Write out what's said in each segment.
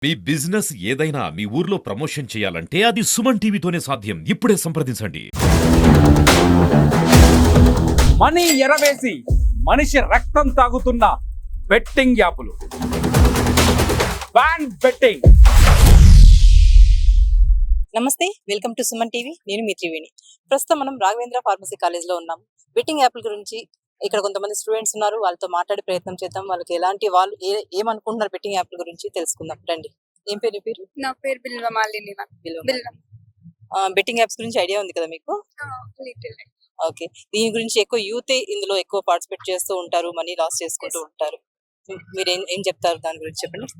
మీ business ఏదైనా మీ ఊర్లో promotion చేయాలంటే అది సుమన్ టీవీతోనే సాధ్యం. ఇప్పుడే సంప్రదించండి. మనీ ఎరవేసి మనిషి రక్తం తాగుతున్న బెట్టింగ్ యాపులు. Ban betting. నమస్తే, వెల్కమ్ టు సుమన్ టీవీ. నేను మీ త్రివేణి. ప్రస్తుతం మనం రాఘవేంద్ర ఫార్మసీ కాలేజ్లో ఉన్నాం. బెట్టింగ్ యాప్ల గురించి ఇక్కడ కొంతమంది స్టూడెంట్స్ ఉన్నారు, వాళ్ళతో మాట్లాడే ప్రయత్నం చేద్దాం. వాళ్ళకి ఎలాంటి వాళ్ళు ఏమనుకుంటున్నారు బెట్టింగ్ యాప్ల గురించి తెలుసుకుందాం. రండి. ఏం పేరు నీ పేరు? నా పేరు బిల్వమాలిని. బెట్టింగ్ యాప్స్ గురించి ఐడియా ఉంది కదా మీకు? ఓకే. దీని గురించి ఎక్కువ యూత్ ఇందులో ఎక్కువ పార్టిసిపేట్ చేస్తూ ఉంటారు, మనీ లాస్ చేసుకుంటూ ఉంటారు. మీరు ఏం చెప్తారు దాని గురించి చెప్పండి.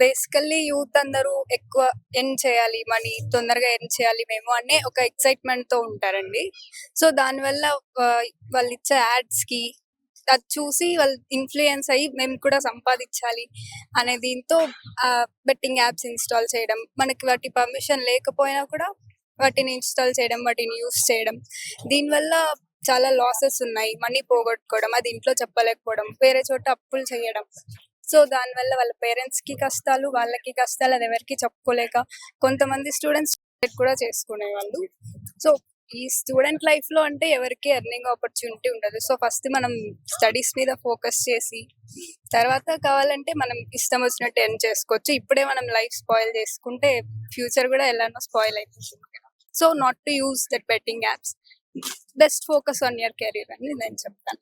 బేసికల్లీ యూత్ అందరూ ఎక్కువ ఎర్న్ చేయాలి, మనీ తొందరగా ఎర్న్ చేయాలి మేము అనే ఒక ఎక్సైట్మెంట్ తో ఉంటారండి. సో దానివల్ల వాళ్ళు ఇచ్చే యాడ్స్ కి అది చూసి వాళ్ళు ఇన్ఫ్లుయెన్స్ అయ్యి మేము కూడా సంపాదించాలి అనే దీంతో బెట్టింగ్ యాప్స్ ఇన్స్టాల్ చేయడం, మనకి వాటి పర్మిషన్ లేకపోయినా కూడా వాటిని ఇన్స్టాల్ చేయడం, వాటిని యూస్ చేయడం. దీనివల్ల చాలా లాసెస్ ఉన్నాయి. మనీ పోగొట్టుకోవడం, అది ఇంట్లో చెప్పలేకపోవడం, వేరే చోట అప్పులు చేయడం. సో దానివల్ల వాళ్ళ పేరెంట్స్ కి కష్టాలు, వాళ్ళకి కష్టాలు, అది ఎవరికి చెప్పుకోలేక కొంతమంది స్టూడెంట్స్ కూడా చేసుకునే వాళ్ళు. సో ఈ స్టూడెంట్ లైఫ్ లో అంటే ఎవరికి ఎర్నింగ్ ఆపర్చునిటీ ఉండదు. సో ఫస్ట్ మనం స్టడీస్ మీద ఫోకస్ చేసి తర్వాత కావాలంటే మనం ఇష్టం వచ్చినట్టు ఎర్న్ చేసుకోవచ్చు. ఇప్పుడే మనం లైఫ్ స్పాయిల్ చేసుకుంటే ఫ్యూచర్ కూడా ఎలానో స్పాయిల్ అయిపోతుంది. So not to use that betting apps. Best focus on your career అని నేను చెప్తాను.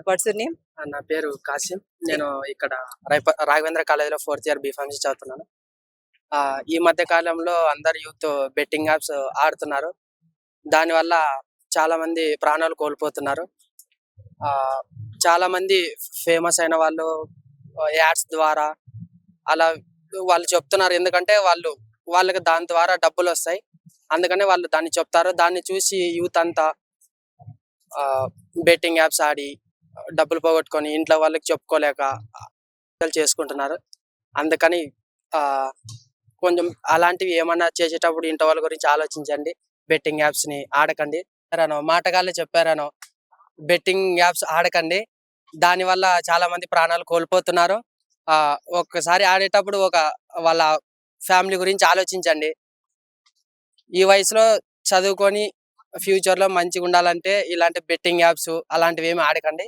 What's your name? నా పేరు కాసిం. నేను ఇక్కడ రాఘవేంద్ర కాలేజీలో 4th ఇయర్ బీఫార్మసీ చదువుతున్నాను. ఈ మధ్య కాలంలో అందరు యూత్ బెట్టింగ్ యాప్స్ ఆడుతున్నారు. దానివల్ల చాలా మంది ప్రాణాలు కోల్పోతున్నారు. చాలా మంది ఫేమస్ అయిన వాళ్ళు యాడ్స్ ద్వారా అలా వాళ్ళు చెప్తున్నారు. ఎందుకంటే వాళ్ళకి దాని ద్వారా డబ్బులు వస్తాయి, అందుకనే వాళ్ళు దాన్ని చెప్తారు. దాన్ని చూసి యూత్ అంతా బెట్టింగ్ యాప్స్ ఆడి డబ్బులు పోగొట్టుకొని ఇంట్లో వాళ్ళకి చెప్పుకోలేక చేసుకుంటున్నారు. అందుకని కొంచెం అలాంటివి ఏమన్నా చేసేటప్పుడు ఇంట్లో వాళ్ళ గురించి ఆలోచించండి. బెట్టింగ్ యాప్స్ ని ఆడకండి. మాటగాళ్ళే చెప్పారనో బెట్టింగ్ యాప్స్ ఆడకండి, దానివల్ల చాలా మంది ప్రాణాలు కోల్పోతున్నారు. ఒక్కసారి ఆడేటప్పుడు వాళ్ళ ఫ్యామిలీ గురించి ఆలోచించండి. ఈ వయసులో చదువుకొని ఫ్యూచర్ లో మంచిగా ఉండాలంటే ఇలాంటి బెట్టింగ్ యాప్స్ అలాంటివి ఏమి ఆడకండి.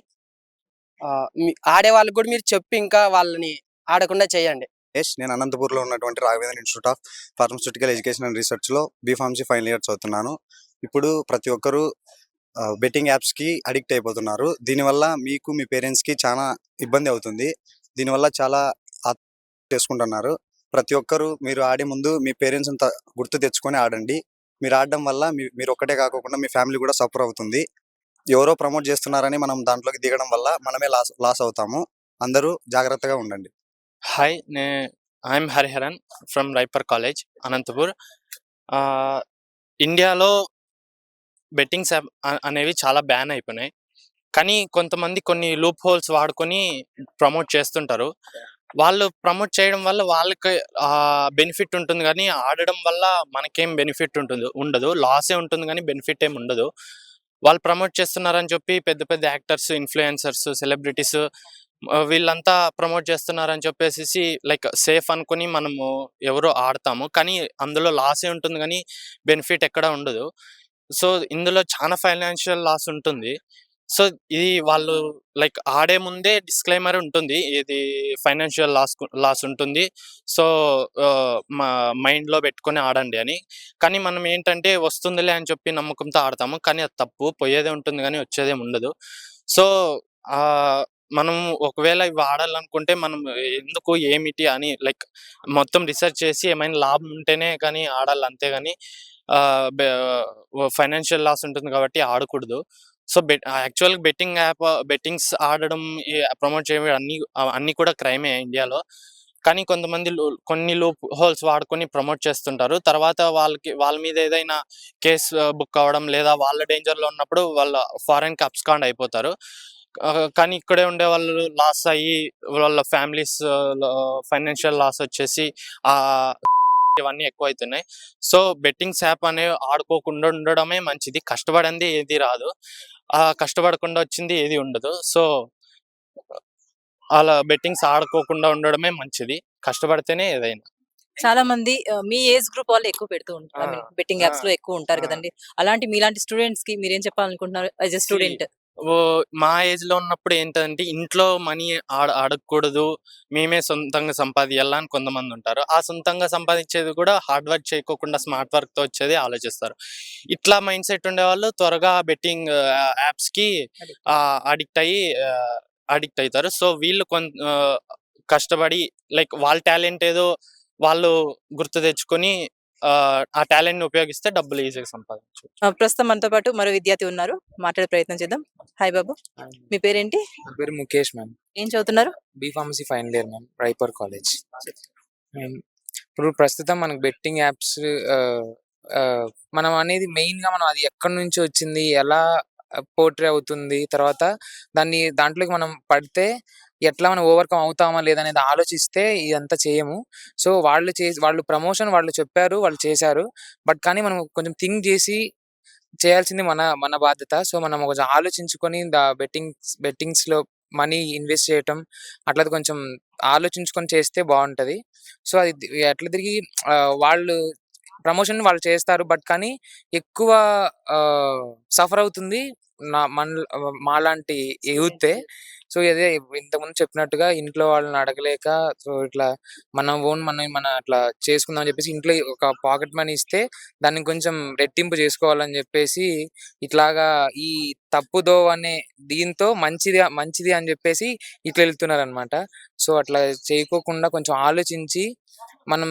ఆడే వాళ్ళకి కూడా మీరు చెప్పి ఇంకా వాళ్ళని ఆడకుండా చేయండి. నేను అనంతపూర్లో ఉన్నటువంటి Raghavendra institute of pharmaceutical education and రీసెర్చ్లో బీఫార్మసీ ఫైనల్ ఇయర్ చదువుతున్నాను. ఇప్పుడు ప్రతి ఒక్కరూ బెట్టింగ్ యాప్స్కి అడిక్ట్ అయిపోతున్నారు. దీనివల్ల మీకు మీ పేరెంట్స్కి చాలా ఇబ్బంది అవుతుంది. దీనివల్ల చాలా చేసుకుంటున్నారు. ప్రతి ఒక్కరూ మీరు ఆడే ముందు మీ పేరెంట్స్ అంతా గుర్తు తెచ్చుకొని ఆడండి. మీరు ఆడడం వల్ల మీరు ఒక్కటే కాకుండా మీ ఫ్యామిలీ కూడా సఫర్ అవుతుంది. ఎవరో ప్రమోట్ చేస్తున్నారని మనం దాంట్లోకి దిగడం వల్ల మనమే లాస్ అవుతాము. అందరూ జాగ్రత్తగా ఉండండి. Hi, I'm Hariharan from RIPER college, Anantapur. ఇండియాలో బెట్టింగ్స్ అనేవి చాలా బ్యాన్ అయిపోయినాయి. కానీ కొంతమంది కొన్ని లూప్ హోల్స్ వాడుకొని ప్రమోట్ చేస్తుంటారు. వాళ్ళు ప్రమోట్ చేయడం వల్ల వాళ్ళకి బెనిఫిట్ ఉంటుంది, కానీ ఆడడం వల్ల మనకేం బెనిఫిట్ ఉండదు. లాసే ఉంటుంది కానీ బెనిఫిట్ ఏమి ఉండదు. వాళ్ళు ప్రమోట్ చేస్తున్నారని చెప్పి పెద్ద పెద్ద యాక్టర్స్, ఇన్ఫ్లుయెన్సర్స్, సెలబ్రిటీస్ వీళ్ళంతా ప్రమోట్ చేస్తున్నారని చెప్పేసి లైక్ సేఫ్ అనుకుని మనము ఎవరో ఆడతాము, కానీ అందులో లాసే ఉంటుంది కానీ బెనిఫిట్ ఎక్కడ ఉండదు. సో ఇందులో చాలా ఫైనాన్షియల్ లాస్ ఉంటుంది. సో ఇది వాళ్ళు లైక్ ఆడే ముందే డిస్క్లైమర్ ఉంటుంది, ఇది ఫైనాన్షియల్ లాస్ ఉంటుంది, సో మా మైండ్లో పెట్టుకొని ఆడండి అని. కానీ మనం ఏంటంటే వస్తుందిలే అని చెప్పి నమ్మకంతో ఆడతాము, కానీ అది తప్పు. పోయేదే ఉంటుంది కానీ వచ్చేదేం ఉండదు. సో మనం ఒకవేళ ఇవి ఆడాలనుకుంటే మనం ఎందుకు ఏమిటి అని లైక్ మొత్తం రిసర్చ్ చేసి ఏమైనా లాభం ఉంటేనే కానీ ఆడాలి, అంతేగాని ఫైనాన్షియల్ లాస్ ఉంటుంది కాబట్టి ఆడకూడదు. సో యాక్చువల్గా బెట్టింగ్స్ ఆడడం, ప్రమోట్ చేయడం అన్ని కూడా క్రైమే ఇండియాలో. కానీ కొంతమంది కొన్ని లూప్ హోల్స్ వాడుకొని ప్రమోట్ చేస్తుంటారు. తర్వాత వాళ్ళ మీద ఏదైనా కేసు బుక్ అవ్వడం లేదా వాళ్ళ డేంజర్లో ఉన్నప్పుడు వాళ్ళ ఫారెన్కి అబ్స్కాండ్ అయిపోతారు. కానీ ఇక్కడే ఉండే వాళ్ళు లాస్ అయ్యి వాళ్ళ ఫ్యామిలీస్ ఫైనాన్షియల్ లాస్ వచ్చేసి ఇవన్నీ ఎక్కువ అవుతున్నాయి. సో బెట్టింగ్స్ యాప్ అనేవి ఆడుకోకుండా ఉండడమే మంచిది. కష్టపడింది ఏది రాదు, కష్టపడకుండా వచ్చింది ఏది ఉండదు. సో అలా బెట్టింగ్స్ ఆడుకోకుండా ఉండడమే మంచిది. కష్టపడితేనే ఏదైనా. చాలా మంది మీ ఏజ్ గ్రూప్ వాళ్ళు ఎక్కువ పెడుతూ ఉంటారు. ఆ! బెట్టింగ్ ఆ! యాప్స్ లో ఎక్కువ ఉంటారు ఆ! కదండి. అలాంటి మీలాంటి స్టూడెంట్స్ కి మీరేం చెప్పాలనుకుంటున్నారు యాజ్ ఎ స్టూడెంట్? మా ఏజ్‌లో ఉన్నప్పుడు ఏంటంటే ఇంట్లో మనీ అడగకూడదు. మేమే సొంతంగా సంపాదియాలా అని కొంతమందుంటారు. ఆ సొంతంగా సంపాదించేది కూడా హార్డ్ వర్క్ చేయకోకుండా స్మార్ట్ వర్క్‌తో వచ్చేది ఆలోచిస్తారు. ఇట్లా మైండ్ సెట్ ఉండేవాళ్ళు త్వరగా బెట్టింగ్ యాప్స్‌కి అడిక్ట్ అయ్యి అడిక్ట్ అయితారు. సో, వీళ్ళు కష్టపడి లైక్ వాళ్ళ టాలెంట్ ఏదో వాళ్ళు గుర్తు తెచ్చుకొని ఆ టాలెంట్‌ని ఉపయోగిస్తే డబ్బులు ఈజీగా సంపాదించొచ్చు. ప్రస్తుతం మనతో పాటు మరో విద్యార్థి ఉన్నారు. మాట్లాడే ప్రయత్నం చేద్దాం. హాయ్ బాబు, మీ పేరేంటి? నా పేరు ముఖేష్ మ్యామ్. ఏం చదువుతున్నారు? B pharmacy final year ma'am, RIPER college. Ma'am, ఇప్పుడు ప్రస్తుతం మనకు బెట్టింగ్ యాప్స్ మనం అనేది మెయిన్‌గా మనం అది ఎక్కడి నుంచి వచ్చింది, ఎలా పోర్ట్రే అవుతుంది, తర్వాత దాంట్లోకి మనం పడితే ఎట్లా మనం ఓవర్‌కమ్ అవుతామా లేదా అనేది ఆలోచిస్తే ఇదంతా చేయము. సో, వాళ్ళు ప్రమోషన్ వాళ్ళు చెప్పారు, వాళ్ళు చేశారు. బట్ కానీ మనం కొంచెం థింక్ చేసి చేయాల్సింది మన మన బాధ్యత. సో, మనం కొంచెం ఆలోచించుకొని బెట్టింగ్స్‌లో మనీ ఇన్వెస్ట్ చేయటం అట్లా కొంచెం ఆలోచించుకొని చేస్తే బావుంటది. సో, అది ఎట్లా తిరిగి వాళ్ళు ప్రమోషన్ వాళ్ళు చేస్తారు. బట్ కానీ ఎక్కువ సఫర్ అవుతుంది మాలాంటి యూతే. సో, ఇదే ఇంతకుముందు చెప్పినట్టుగా ఇంట్లో వాళ్ళని అడగలేక, సో, ఇట్లా మనం అట్లా చేసుకుందాం అని చెప్పేసి ఇంట్లో ఒక పాకెట్ మనీ ఇస్తే దాన్ని కొంచెం రెట్టింపు చేసుకోవాలని చెప్పేసి ఇట్లాగా ఈ తప్పుదోవ అనే దీంతో మంచిది అని చెప్పేసి ఇట్లా వెళ్తున్నారనమాట. సో, అట్లా చేయకోకుండా కొంచెం ఆలోచించి మనం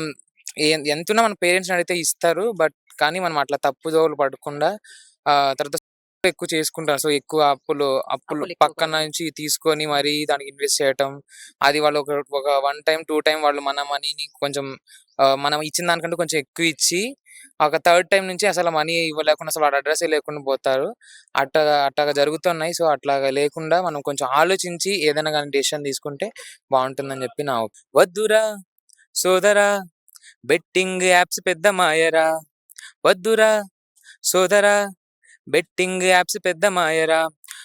ఎంతున్నా మన పేరెంట్స్‌ని అడిగితే ఇస్తారు. బట్ కానీ మనం అట్లా తప్పుదోవలు పడకుండా తర్వాత ఎక్కువ చేసుకుంటారు. సో, ఎక్కువ అప్పులు అప్పులు ఎక్కువ పక్కన నుంచి తీసుకొని మరీ దానికి ఇన్వెస్ట్ చేయటం. అది వాళ్ళు ఒక 1 టైమ్, 2 టైమ్ వాళ్ళు మన మనీని కొంచెం మనం ఇచ్చిన దానికంటే కొంచెం ఎక్కువ ఇచ్చి, ఒక థర్డ్ టైమ్ నుంచి అసలు మనీ ఇవ్వలేకుండా అసలు వాడి అడ్రెస్సే లేకుండా పోతారు. అట్లాగా జరుగుతున్నాయి. సో, అట్లాగా లేకుండా మనం కొంచెం ఆలోచించి ఏదైనా గాని డెసిషన్ తీసుకుంటే బావుంటుందని చెప్పి నా వద్దురా సోదరా బెట్టింగ్ యాప్స్ పెద్ద మాయరా, వద్దురా సోదరా బెట్టింగ్ యాప్స్ పెద్ద మాయరా.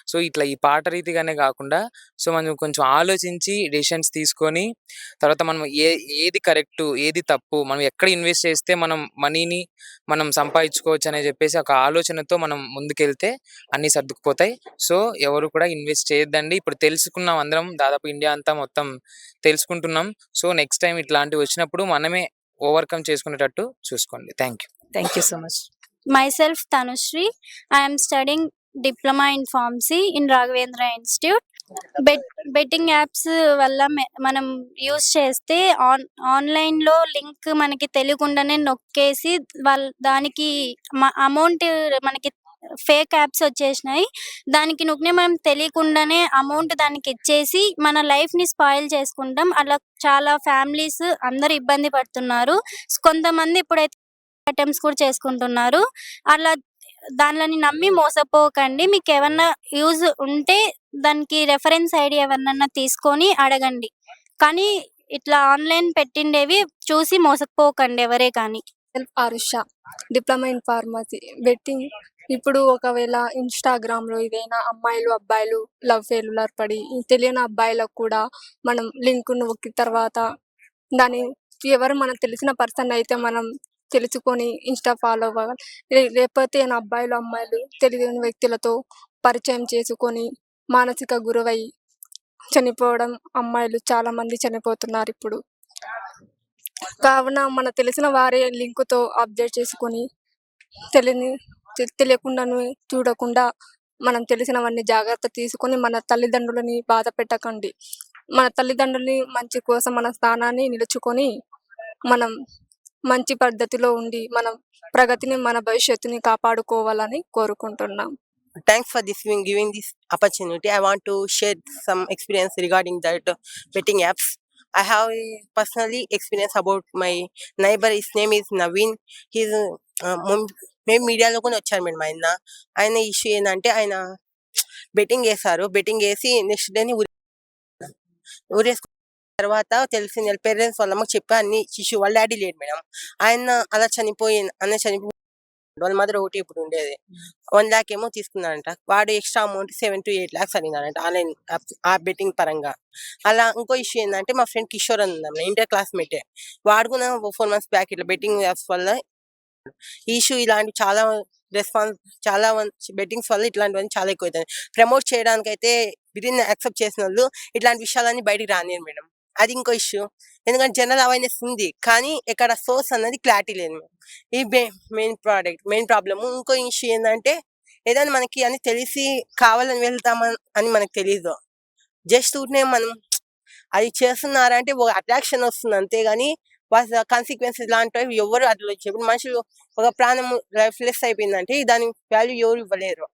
సో, ఇట్లా ఈ పాట రీతిగానే గాకుండా, సో, మనం కొంచెం ఆలోచించి డెసిషన్స్ తీసుకొని, తర్వాత మనం ఏది కరెక్టు, ఏది తప్పు, మనం ఎక్కడ ఇన్వెస్ట్ చేస్తే మనం మనీని మనం సంపాదించుకోవచ్చని చెప్పేసి ఒక ఆలోచనతో మనం ముందుకెళ్తే అన్నీ సర్దుకుపోతాయి. సో, ఎవరు కూడా ఇన్వెస్ట్ చేయొద్దండి. ఇప్పుడు తెలుసుకున్నాం అందరం, దాదాపు ఇండియా అంతా మొత్తం తెలుసుకుంటున్నాం. సో, నెక్స్ట్ టైమ్ ఇట్లాంటివి వచ్చినప్పుడు మనమే ఓవర్‌కమ్ చేసుకునేటట్టు చూసుకోండి. Thank you. Thank you so much. Myself Tanushree. I am studying diploma in pharmacy in Raghavendra Institute. Betting apps వల్ల మనం యూజ్ చేస్తే ఆన్లైన్లో లింక్ మనకి తెలియకుండానే నొక్కేసి దానికి అమౌంట్ మనకి ఫేక్ యాప్స్ వచ్చేసినాయి. దానికి నొక్కిన మనం తెలియకుండానే అమౌంట్ దానికి ఇచ్చేసి మన లైఫ్ని స్పాయిల్ చేసుకుంటాం. అలా చాలా ఫ్యామిలీస్ అందరు ఇబ్బంది పడుతున్నారు. కొంతమంది ఇప్పుడైతే అటెంప్ట్స్ కూడా చేసుకుంటున్నారు. అలా దానిలని నమ్మి మోసపోకండి. మీకేమన్నా యూజ్ ఉంటే దానికి రెఫరెన్స్ ఐడీ ఎవరినన్నా తీసుకొని అడగండి. కానీ ఇట్లా ఆన్‌లైన్ పెట్టిండేవి చూసి మోసపోకండి ఎవరే కానీ. ఆరుష, డిప్లొమా ఇన్ ఫార్మసీ. బెట్టింగ్ ఇప్పుడు ఒకవేళ ఇన్‌స్టాగ్రామ్‌లో ఏదైనా అమ్మాయిలు, అబ్బాయిలు లవ్ ఫెయిల్యూర్ పడి తెలియని అబ్బాయిలకు కూడా మనం లింక్ నొక్కిన తర్వాత దాన్ని ఎవరు మనకు తెలిసిన పర్సన్ అయితే మనం తెలుసుకొని ఇన్‌స్టా ఫాలో అవ్వాలి. లేకపోతే అబ్బాయిలు, అమ్మాయిలు తెలియని వ్యక్తులతో పరిచయం చేసుకొని మానసిక గురవై చనిపోవడం, అమ్మాయిలు చాలామంది చనిపోతున్నారు ఇప్పుడు. కావున మన తెలిసిన వారే లింకుతో అప్డేట్ చేసుకొని తెలియకుండాను చూడకుండా మనం తెలిసినవన్నీ జాగ్రత్త తీసుకొని మన తల్లిదండ్రులని బాధ పెట్టకండి. మన తల్లిదండ్రులని మంచి కోసం మన స్థానాన్ని నిలుచుకొని మనం మంచి పద్ధతిలో ఉండి మనం ప్రగతిని మన భవిష్యత్తుని కాపాడుకోవాలని కోరుకుంటున్నాం. Thanks for giving this opportunity. I want to share some experience regarding that betting apps. I have a personally experience about my neighbor. His name is Naveen. He's మేము మీడియాలో కూడా వచ్చారు మేడం. ఆయన ఇష్యూ ఏంటంటే ఆయన బెట్టింగ్ వేశారు. Betting వేసి next డేని ఊరేసుకున్న తర్వాత తెలిసిన పేరెంట్స్ వాళ్ళమ్మకి చెప్పి అన్ని ఇష్యూ వాళ్ళ డాడీ లేడు మేడం. ఆయన అలా చనిపోయి వాళ్ళ మదర్ ఒకటి ఇప్పుడు ఉండేది 1 lakh ఏమో తీసుకున్నాడంట. వాడు ఎక్స్ట్రా అమౌంట్ 7 to 8 lakhs అడిగినాడంట ఆన్లైన్ ఆ బెట్టింగ్ పరంగా. అలా ఇంకో ఇష్యూ ఏంటంటే మా ఫ్రెండ్ కిషోర్ అని ఉన్నాం, ఇంటర్ క్లాస్మేటే. వాడు కూడా 4 months బ్యాక్ ఇట్లా బెట్టింగ్ యాప్స్ వల్ల ఇష్యూ ఇలాంటి చాలా బెట్టింగ్స్ వల్ల ఇట్లాంటివన్నీ చాలా ఎక్కువ అవుతాయి. ప్రమోట్ చేయడానికి అయితే విదిన్ యాక్సెప్ట్ చేసిన వాళ్ళు ఇట్లాంటి విషయాలన్నీ బయటికి రానియరు మేడం. అది ఇంకో ఇష్యూ. ఎందుకంటే జనరల్ అవేర్నెస్ ఉంది కానీ ఎక్కడ సోర్స్ అన్నది క్లారిటీ లేదు మేడం. ఈ మెయిన్ ప్రాబ్లము. ఇంకో ఇష్యూ ఏంటంటే ఏదైనా మనకి అని తెలిసి కావాలని వెళ్తామని మనకు తెలీదు. జస్ట్ ఊరినే మనం అది చేస్తున్నారంటే ఒక అట్రాక్షన్ వస్తుంది అంతేగాని వాళ్ళ కాన్సిక్వెన్సెస్ ఇలాంటివి ఎవరు అట్లా ఇప్పుడు మనుషులు ఒక ప్రాణం లైఫ్లెస్ అయిపోయిందంటే దాని వాల్యూ ఎవరు ఇవ్వలేరు.